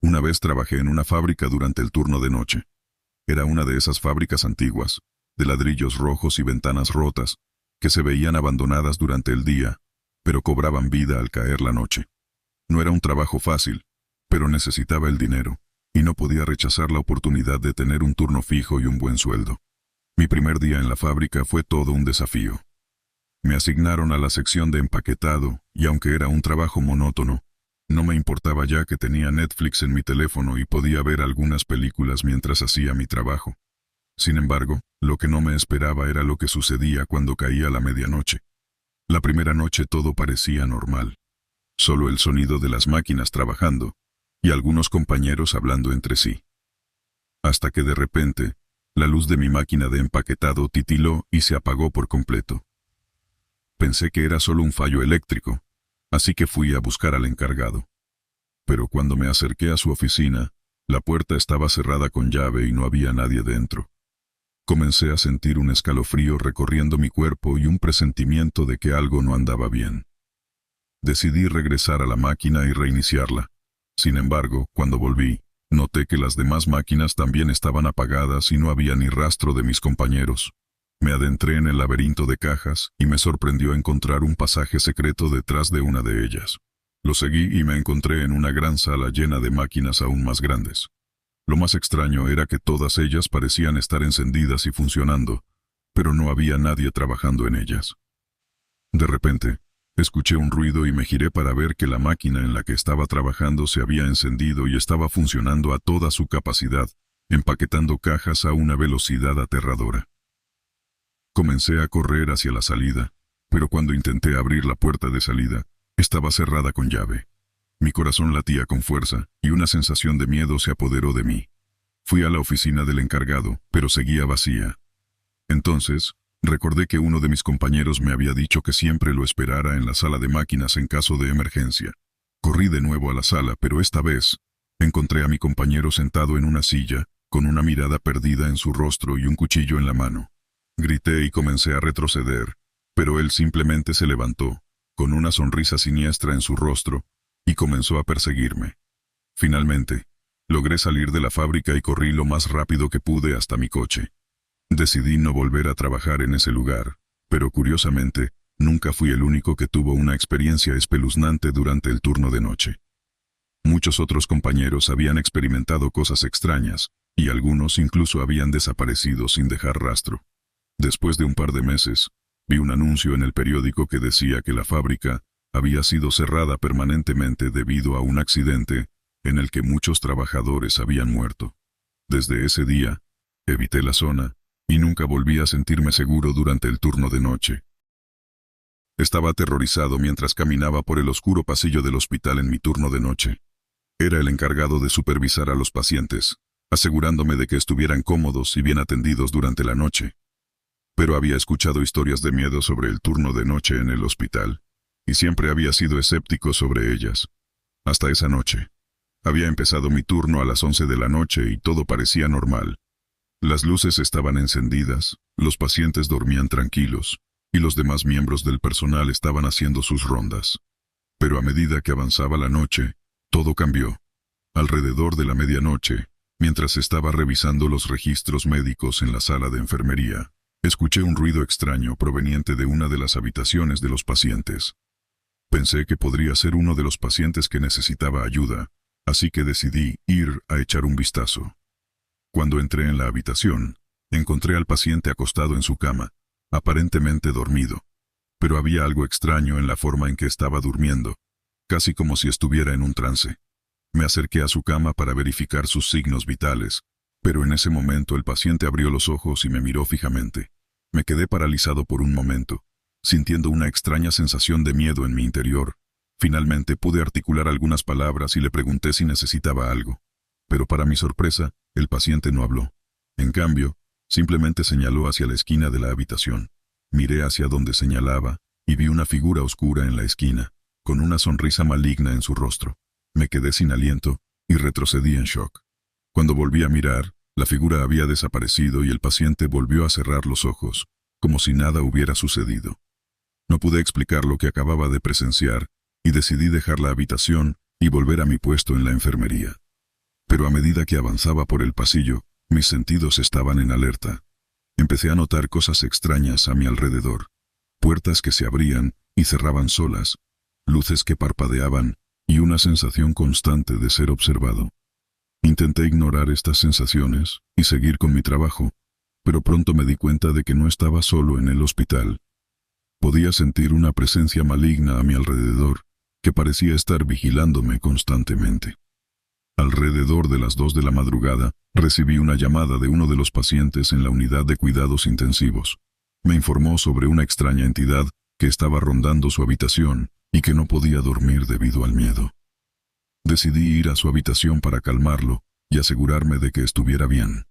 Una vez trabajé en una fábrica durante el turno de noche. Era una de esas fábricas antiguas, de ladrillos rojos y ventanas rotas, que se veían abandonadas durante el día, pero cobraban vida al caer la noche. No era un trabajo fácil, pero necesitaba el dinero, y no podía rechazar la oportunidad de tener un turno fijo y un buen sueldo. Mi primer día en la fábrica fue todo un desafío. Me asignaron a la sección de empaquetado, y aunque era un trabajo monótono, no me importaba ya que tenía Netflix en mi teléfono y podía ver algunas películas mientras hacía mi trabajo. Sin embargo, lo que no me esperaba era lo que sucedía cuando caía la medianoche. La primera noche todo parecía normal. Solo el sonido de las máquinas trabajando, y algunos compañeros hablando entre sí. Hasta que de repente, la luz de mi máquina de empaquetado titiló y se apagó por completo. Pensé que era solo un fallo eléctrico, así que fui a buscar al encargado. Pero cuando me acerqué a su oficina, la puerta estaba cerrada con llave y no había nadie dentro. Comencé a sentir un escalofrío recorriendo mi cuerpo y un presentimiento de que algo no andaba bien. Decidí regresar a la máquina y reiniciarla. Sin embargo, cuando volví, noté que las demás máquinas también estaban apagadas y no había ni rastro de mis compañeros. Me adentré en el laberinto de cajas y me sorprendió encontrar un pasaje secreto detrás de una de ellas. Lo seguí y me encontré en una gran sala llena de máquinas aún más grandes. Lo más extraño era que todas ellas parecían estar encendidas y funcionando, pero no había nadie trabajando en ellas. De repente, escuché un ruido y me giré para ver que la máquina en la que estaba trabajando se había encendido y estaba funcionando a toda su capacidad, empaquetando cajas a una velocidad aterradora. Comencé a correr hacia la salida, pero cuando intenté abrir la puerta de salida, estaba cerrada con llave. Mi corazón latía con fuerza y una sensación de miedo se apoderó de mí. Fui a la oficina del encargado, pero seguía vacía. Entonces, recordé que uno de mis compañeros me había dicho que siempre lo esperara en la sala de máquinas en caso de emergencia. Corrí de nuevo a la sala, pero esta vez, encontré a mi compañero sentado en una silla, con una mirada perdida en su rostro y un cuchillo en la mano. Grité y comencé a retroceder, pero él simplemente se levantó, con una sonrisa siniestra en su rostro, y comenzó a perseguirme. Finalmente, logré salir de la fábrica y corrí lo más rápido que pude hasta mi coche. Decidí no volver a trabajar en ese lugar, pero curiosamente, nunca fui el único que tuvo una experiencia espeluznante durante el turno de noche. Muchos otros compañeros habían experimentado cosas extrañas, y algunos incluso habían desaparecido sin dejar rastro. Después de un par de meses, vi un anuncio en el periódico que decía que la fábrica había sido cerrada permanentemente debido a un accidente en el que muchos trabajadores habían muerto. Desde ese día, evité la zona y nunca volví a sentirme seguro durante el turno de noche. Estaba aterrorizado mientras caminaba por el oscuro pasillo del hospital en mi turno de noche. Era el encargado de supervisar a los pacientes, asegurándome de que estuvieran cómodos y bien atendidos durante la noche. Pero había escuchado historias de miedo sobre el turno de noche en el hospital, y siempre había sido escéptico sobre ellas. Hasta esa noche. Había empezado mi turno a las 11 de la noche y todo parecía normal. Las luces estaban encendidas, los pacientes dormían tranquilos, y los demás miembros del personal estaban haciendo sus rondas. Pero a medida que avanzaba la noche, todo cambió. Alrededor de la medianoche, mientras estaba revisando los registros médicos en la sala de enfermería, escuché un ruido extraño proveniente de una de las habitaciones de los pacientes. Pensé que podría ser uno de los pacientes que necesitaba ayuda, así que decidí ir a echar un vistazo. Cuando entré en la habitación, encontré al paciente acostado en su cama, aparentemente dormido. Pero había algo extraño en la forma en que estaba durmiendo, casi como si estuviera en un trance. Me acerqué a su cama para verificar sus signos vitales, pero en ese momento el paciente abrió los ojos y me miró fijamente. Me quedé paralizado por un momento, sintiendo una extraña sensación de miedo en mi interior. Finalmente pude articular algunas palabras y le pregunté si necesitaba algo. Pero para mi sorpresa, el paciente no habló. En cambio, simplemente señaló hacia la esquina de la habitación. Miré hacia donde señalaba y vi una figura oscura en la esquina, con una sonrisa maligna en su rostro. Me quedé sin aliento y retrocedí en shock. Cuando volví a mirar, la figura había desaparecido y el paciente volvió a cerrar los ojos, como si nada hubiera sucedido. No pude explicar lo que acababa de presenciar y decidí dejar la habitación y volver a mi puesto en la enfermería. Pero a medida que avanzaba por el pasillo, mis sentidos estaban en alerta. Empecé a notar cosas extrañas a mi alrededor. Puertas que se abrían y cerraban solas, luces que parpadeaban y una sensación constante de ser observado. Intenté ignorar estas sensaciones y seguir con mi trabajo, pero pronto me di cuenta de que no estaba solo en el hospital. Podía sentir una presencia maligna a mi alrededor que parecía estar vigilándome constantemente. Alrededor de las 2 de la madrugada, recibí una llamada de uno de los pacientes en la unidad de cuidados intensivos. Me informó sobre una extraña entidad que estaba rondando su habitación y que no podía dormir debido al miedo. Decidí ir a su habitación para calmarlo y asegurarme de que estuviera bien.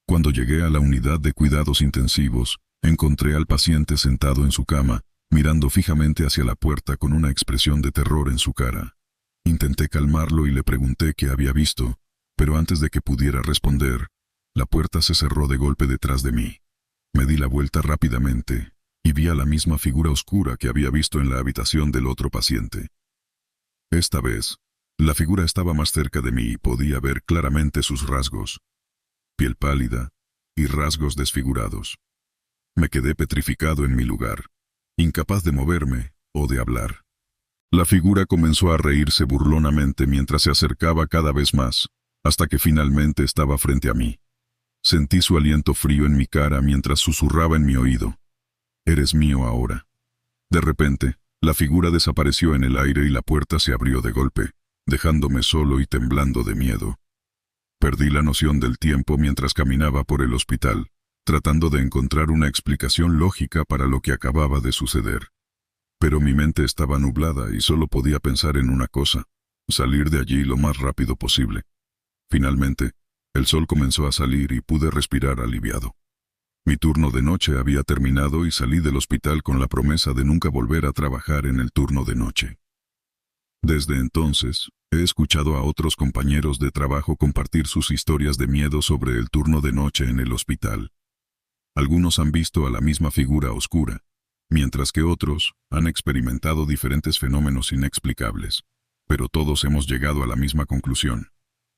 Cuando llegué a la unidad de cuidados intensivos, encontré al paciente sentado en su cama, mirando fijamente hacia la puerta con una expresión de terror en su cara. Intenté calmarlo y le pregunté qué había visto, pero antes de que pudiera responder, la puerta se cerró de golpe detrás de mí. Me di la vuelta rápidamente y vi a la misma figura oscura que había visto en la habitación del otro paciente. Esta vez, la figura estaba más cerca de mí y podía ver claramente sus rasgos. Piel pálida y rasgos desfigurados. Me quedé petrificado en mi lugar, incapaz de moverme o de hablar. La figura comenzó a reírse burlonamente mientras se acercaba cada vez más, hasta que finalmente estaba frente a mí. Sentí su aliento frío en mi cara mientras susurraba en mi oído: «Eres mío ahora». De repente, la figura desapareció en el aire y la puerta se abrió de golpe, dejándome solo y temblando de miedo. Perdí la noción del tiempo mientras caminaba por el hospital, tratando de encontrar una explicación lógica para lo que acababa de suceder. Pero mi mente estaba nublada y solo podía pensar en una cosa: salir de allí lo más rápido posible. Finalmente, el sol comenzó a salir y pude respirar aliviado. Mi turno de noche había terminado y salí del hospital con la promesa de nunca volver a trabajar en el turno de noche. Desde entonces, he escuchado a otros compañeros de trabajo compartir sus historias de miedo sobre el turno de noche en el hospital. Algunos han visto a la misma figura oscura, mientras que otros han experimentado diferentes fenómenos inexplicables. Pero todos hemos llegado a la misma conclusión: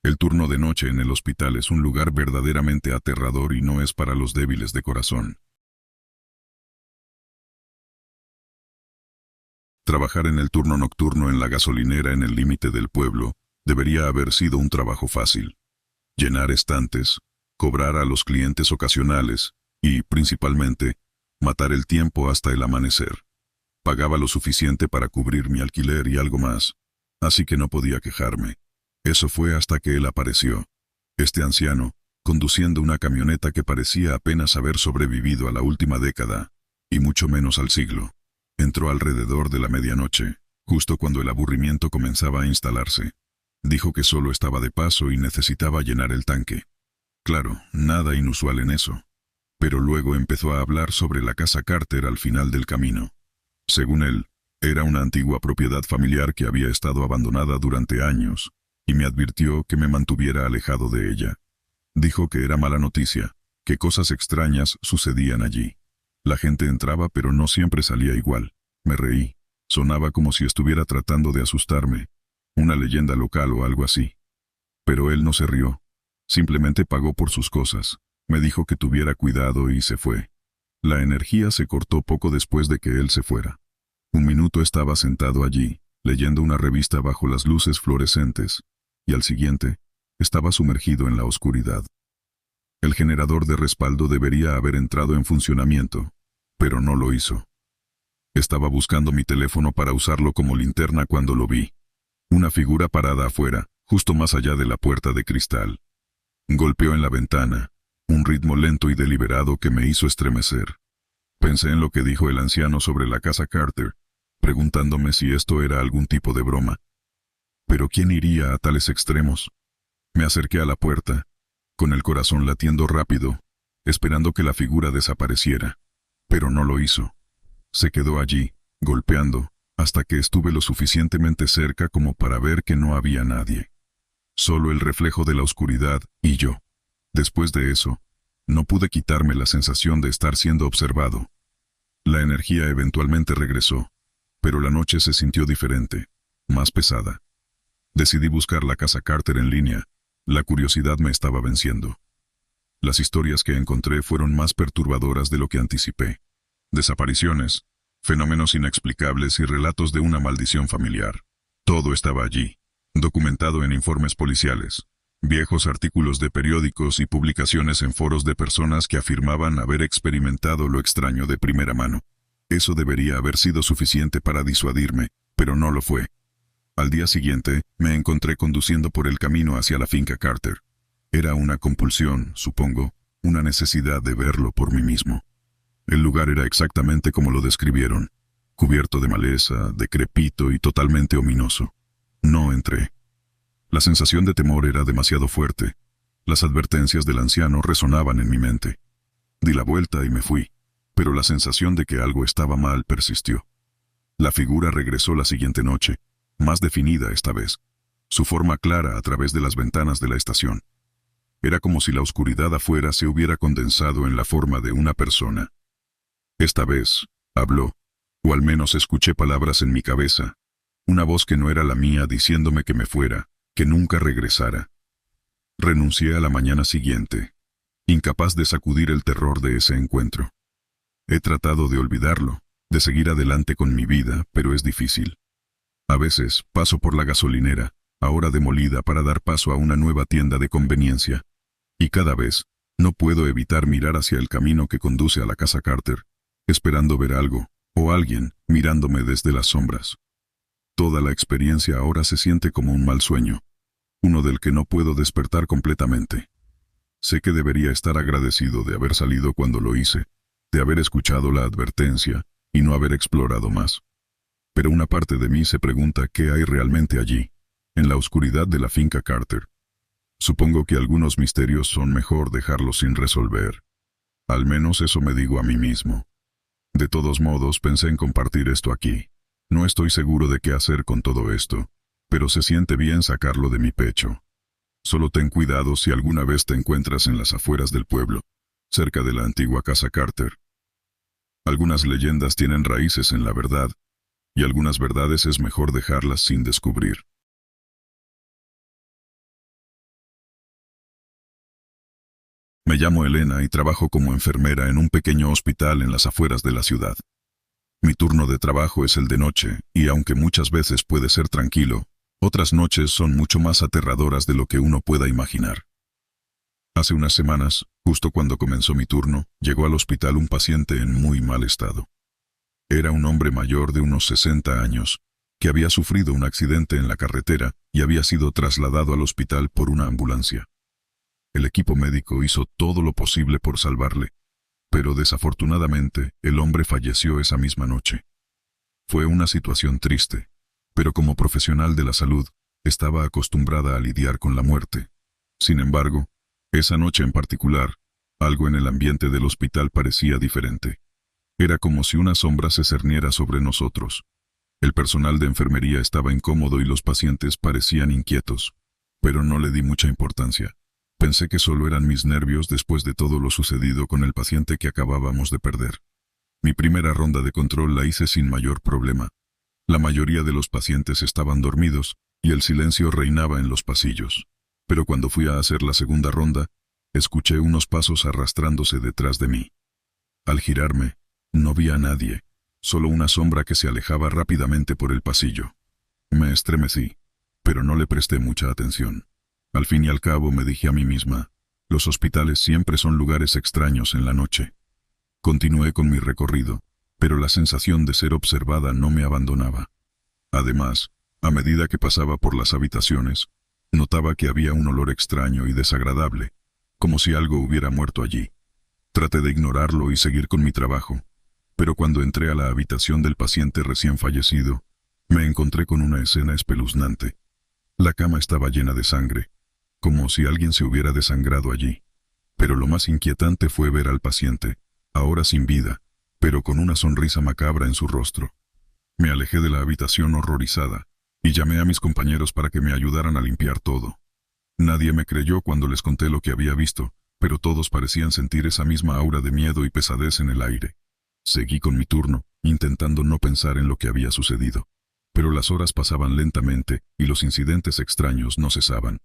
el turno de noche en el hospital es un lugar verdaderamente aterrador y no es para los débiles de corazón. Trabajar en el turno nocturno en la gasolinera en el límite del pueblo debería haber sido un trabajo fácil. Llenar estantes, cobrar a los clientes ocasionales y, principalmente, matar el tiempo hasta el amanecer. Pagaba lo suficiente para cubrir mi alquiler y algo más, así que no podía quejarme. Eso fue hasta que él apareció. Este anciano, conduciendo una camioneta que parecía apenas haber sobrevivido a la última década, y mucho menos al siglo. Entró alrededor de la medianoche, justo cuando el aburrimiento comenzaba a instalarse. Dijo que solo estaba de paso y necesitaba llenar el tanque. Claro, nada inusual en eso. Pero luego empezó a hablar sobre la casa Carter al final del camino. Según él, era una antigua propiedad familiar que había estado abandonada durante años, y me advirtió que me mantuviera alejado de ella. Dijo que era mala noticia, que cosas extrañas sucedían allí. La gente entraba pero no siempre salía igual. Me reí. Sonaba como si estuviera tratando de asustarme. Una leyenda local o algo así. Pero él no se rió. Simplemente pagó por sus cosas. Me dijo que tuviera cuidado y se fue. La energía se cortó poco después de que él se fuera. Un minuto estaba sentado allí, leyendo una revista bajo las luces fluorescentes, y al siguiente, estaba sumergido en la oscuridad. El generador de respaldo debería haber entrado en funcionamiento, pero no lo hizo. Estaba buscando mi teléfono para usarlo como linterna cuando lo vi. Una figura parada afuera, justo más allá de la puerta de cristal. Golpeó en la ventana, un ritmo lento y deliberado que me hizo estremecer. Pensé en lo que dijo el anciano sobre la casa Carter, preguntándome si esto era algún tipo de broma. ¿Pero quién iría a tales extremos? Me acerqué a la puerta, con el corazón latiendo rápido, esperando que la figura desapareciera. Pero no lo hizo. Se quedó allí, golpeando, hasta que estuve lo suficientemente cerca como para ver que no había nadie. Solo el reflejo de la oscuridad y yo. Después de eso, no pude quitarme la sensación de estar siendo observado. La energía eventualmente regresó, pero la noche se sintió diferente, más pesada. Decidí buscar la casa Carter en línea. La curiosidad me estaba venciendo. Las historias que encontré fueron más perturbadoras de lo que anticipé. Desapariciones, fenómenos inexplicables y relatos de una maldición familiar. Todo estaba allí, documentado en informes policiales, viejos artículos de periódicos y publicaciones en foros de personas que afirmaban haber experimentado lo extraño de primera mano. Eso debería haber sido suficiente para disuadirme, pero no lo fue. Al día siguiente, me encontré conduciendo por el camino hacia la finca Carter. Era una compulsión, supongo, una necesidad de verlo por mí mismo. El lugar era exactamente como lo describieron, cubierto de maleza, decrépito y totalmente ominoso. No entré. La sensación de temor era demasiado fuerte. Las advertencias del anciano resonaban en mi mente. Di la vuelta y me fui, pero la sensación de que algo estaba mal persistió. La figura regresó la siguiente noche, más definida esta vez, su forma clara a través de las ventanas de la estación. Era como si la oscuridad afuera se hubiera condensado en la forma de una persona. Esta vez, habló, o al menos escuché palabras en mi cabeza, una voz que no era la mía diciéndome que me fuera, que nunca regresara. Renuncié a la mañana siguiente, incapaz de sacudir el terror de ese encuentro. He tratado de olvidarlo, de seguir adelante con mi vida, pero es difícil. A veces paso por la gasolinera, ahora demolida para dar paso a una nueva tienda de conveniencia, y cada vez no puedo evitar mirar hacia el camino que conduce a la casa Carter, esperando ver algo, o alguien, mirándome desde las sombras. Toda la experiencia ahora se siente como un mal sueño, uno del que no puedo despertar completamente. Sé que debería estar agradecido de haber salido cuando lo hice, de haber escuchado la advertencia y no haber explorado más. Pero una parte de mí se pregunta qué hay realmente allí, en la oscuridad de la finca Carter. Supongo que algunos misterios son mejor dejarlos sin resolver. Al menos eso me digo a mí mismo. De todos modos, pensé en compartir esto aquí. No estoy seguro de qué hacer con todo esto, pero se siente bien sacarlo de mi pecho. Solo ten cuidado si alguna vez te encuentras en las afueras del pueblo, cerca de la antigua casa Carter. Algunas leyendas tienen raíces en la verdad, y algunas verdades es mejor dejarlas sin descubrir. Me llamo Elena y trabajo como enfermera en un pequeño hospital en las afueras de la ciudad. Mi turno de trabajo es el de noche, y aunque muchas veces puede ser tranquilo, otras noches son mucho más aterradoras de lo que uno pueda imaginar. Hace unas semanas, justo cuando comenzó mi turno, llegó al hospital un paciente en muy mal estado. Era un hombre mayor de unos 60 años, que había sufrido un accidente en la carretera y había sido trasladado al hospital por una ambulancia. El equipo médico hizo todo lo posible por salvarle, pero desafortunadamente el hombre falleció esa misma noche. Fue una situación triste, pero como profesional de la salud, estaba acostumbrada a lidiar con la muerte. Sin embargo, esa noche en particular, algo en el ambiente del hospital parecía diferente. Era como si una sombra se cerniera sobre nosotros. El personal de enfermería estaba incómodo y los pacientes parecían inquietos, pero no le di mucha importancia. Pensé que solo eran mis nervios después de todo lo sucedido con el paciente que acabábamos de perder. Mi primera ronda de control la hice sin mayor problema. La mayoría de los pacientes estaban dormidos y el silencio reinaba en los pasillos. Pero cuando fui a hacer la segunda ronda, escuché unos pasos arrastrándose detrás de mí. Al girarme, no vi a nadie, solo una sombra que se alejaba rápidamente por el pasillo. Me estremecí, pero no le presté mucha atención. Al fin y al cabo me dije a mí misma, los hospitales siempre son lugares extraños en la noche. Continué con mi recorrido, pero la sensación de ser observada no me abandonaba. Además, a medida que pasaba por las habitaciones, notaba que había un olor extraño y desagradable, como si algo hubiera muerto allí. Traté de ignorarlo y seguir con mi trabajo, pero cuando entré a la habitación del paciente recién fallecido, me encontré con una escena espeluznante. La cama estaba llena de sangre, como si alguien se hubiera desangrado allí. Pero lo más inquietante fue ver al paciente, ahora sin vida, pero con una sonrisa macabra en su rostro. Me alejé de la habitación horrorizada, y llamé a mis compañeros para que me ayudaran a limpiar todo. Nadie me creyó cuando les conté lo que había visto, pero todos parecían sentir esa misma aura de miedo y pesadez en el aire. Seguí con mi turno, intentando no pensar en lo que había sucedido. Pero las horas pasaban lentamente y los incidentes extraños no cesaban.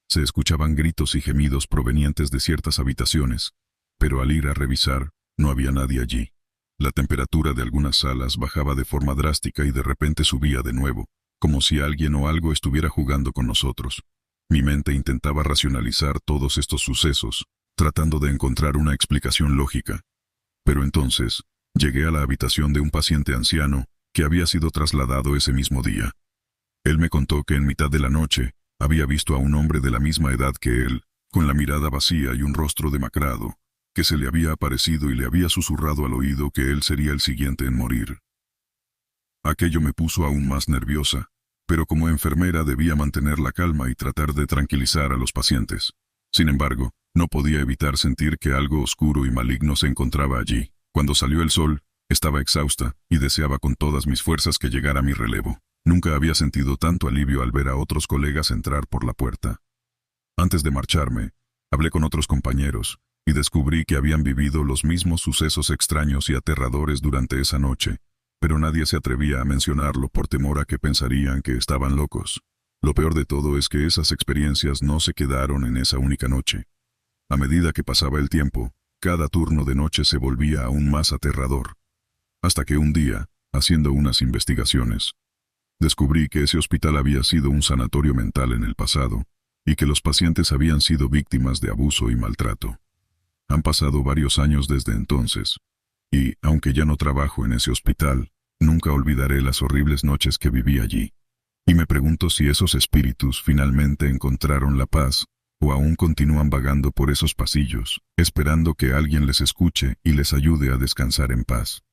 Se escuchaban gritos y gemidos provenientes de ciertas habitaciones, pero al ir a revisar, no había nadie allí. La temperatura de algunas salas bajaba de forma drástica y de repente subía de nuevo, como si alguien o algo estuviera jugando con nosotros. Mi mente intentaba racionalizar todos estos sucesos, tratando de encontrar una explicación lógica. Pero entonces, llegué a la habitación de un paciente anciano que había sido trasladado ese mismo día. Él me contó que en mitad de la noche había visto a un hombre de la misma edad que él, con la mirada vacía y un rostro demacrado, que se le había aparecido y le había susurrado al oído que él sería el siguiente en morir. Aquello me puso aún más nerviosa, pero como enfermera debía mantener la calma y tratar de tranquilizar a los pacientes. Sin embargo, no podía evitar sentir que algo oscuro y maligno se encontraba allí. Cuando salió el sol, estaba exhausta y deseaba con todas mis fuerzas que llegara mi relevo. Nunca había sentido tanto alivio al ver a otros colegas entrar por la puerta. Antes de marcharme, hablé con otros compañeros y descubrí que habían vivido los mismos sucesos extraños y aterradores durante esa noche, pero nadie se atrevía a mencionarlo por temor a que pensarían que estaban locos. Lo peor de todo es que esas experiencias no se quedaron en esa única noche. A medida que pasaba el tiempo, cada turno de noche se volvía aún más aterrador. Hasta que un día, haciendo unas investigaciones, descubrí que ese hospital había sido un sanatorio mental en el pasado y que los pacientes habían sido víctimas de abuso y maltrato. Han pasado varios años desde entonces, y, aunque ya no trabajo en ese hospital, nunca olvidaré las horribles noches que viví allí. Y me pregunto si esos espíritus finalmente encontraron la paz o aún continúan vagando por esos pasillos, esperando que alguien les escuche y les ayude a descansar en paz.